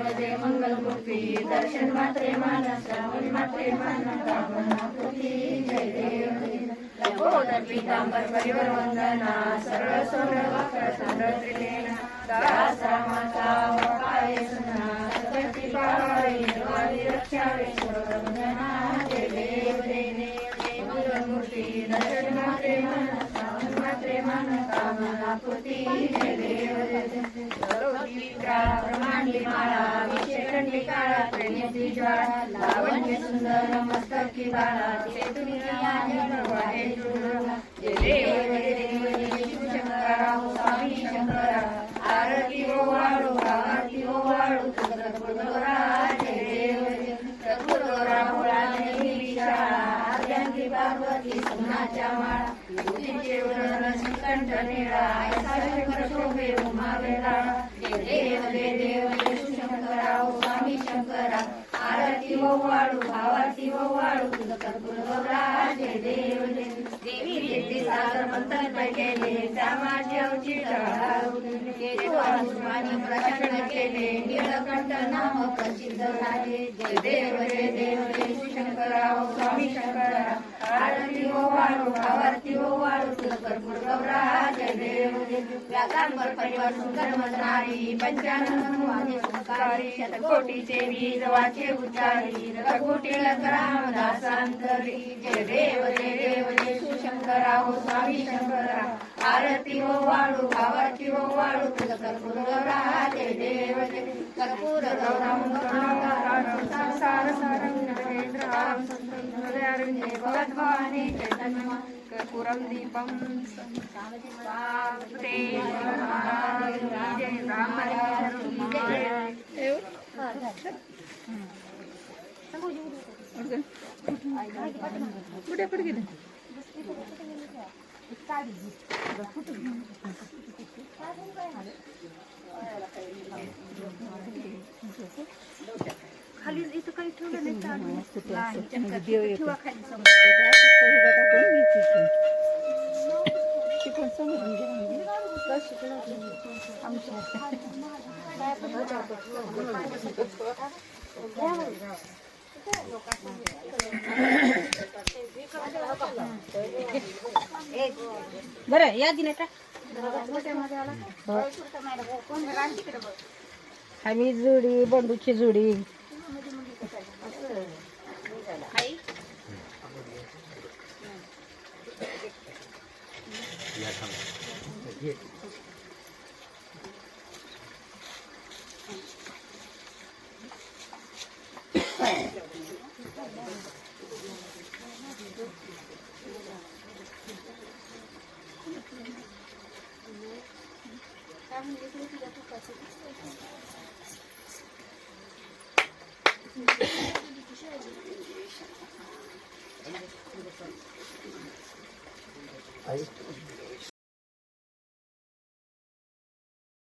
जय मंगलमूर्ती दर्शन मात्रे मानस मात्रे मानकामनाकृती जय देव लंबोदर पीतांबर परिवर वंदना सरळ सोरळ वाकळ सरळ त्रिनेना दास रामाचा पाय सुना सगळी पाय निर्वाणी रक्षावे सर्ववंदना जय देव जय मंगलमूर्ती दर्शन मात्रे मानस मात्रे मानकामनाकृती जय देव ब्रह्मांडी माळा विशेषणी काळा प्रेण्याची ज्वाळा लावण्य सुंदर मस्तकी बाळा जय देव जय शिवशंकरा स्वामी शंकरा आरती ओवाळू आरती ओवाळू सद्गुरुदेवा जय देव सद्गुरुदेवा मुळाने आद्यांगी पार्वती सोनाच्या माळा तुझे उदर श्रीकंठ निळा ऐसा शंकर शोभे उमावेला जय देव जय शिवशंकरा स्वामी शंकरा आरती ओवाळू भावाती ओवाळू तुझ कर्पूरगौरा जय देव देवी देवी सागर मंथन केले त्यामाचे अवचित प्रशासन केले नीलकंठ नाम प्रसिद्ध झाले जय देव जय शिवशंकरा स्वामी शंकरा आरती ओवाळू भावाती ओवाळू तुझ कर्पूरगौरा जय देव व्यागांबर परिवार सुंदर मजनारी पंचानन सुखारी शतकोटीचे वीज वाचे उच्चारी रघुकुटील रामदासांतरी जय देव जय शिवशंकरा स्वामी शंकरा आरती ओवाळू भावाची ओवाळू तुझ कर्पूरगौरा जय देव कर्पूर गौरम संसार सारंग नरेंद्राम संतरंगे भगवानी चैतन्य कर्पूरम दीपम जय राम कुठे कुठे गेले खाली इथं काही ठेवलं नाही ठेवा खाली बरं या दिले का आम्ही जोडी बंडूची जोडी आई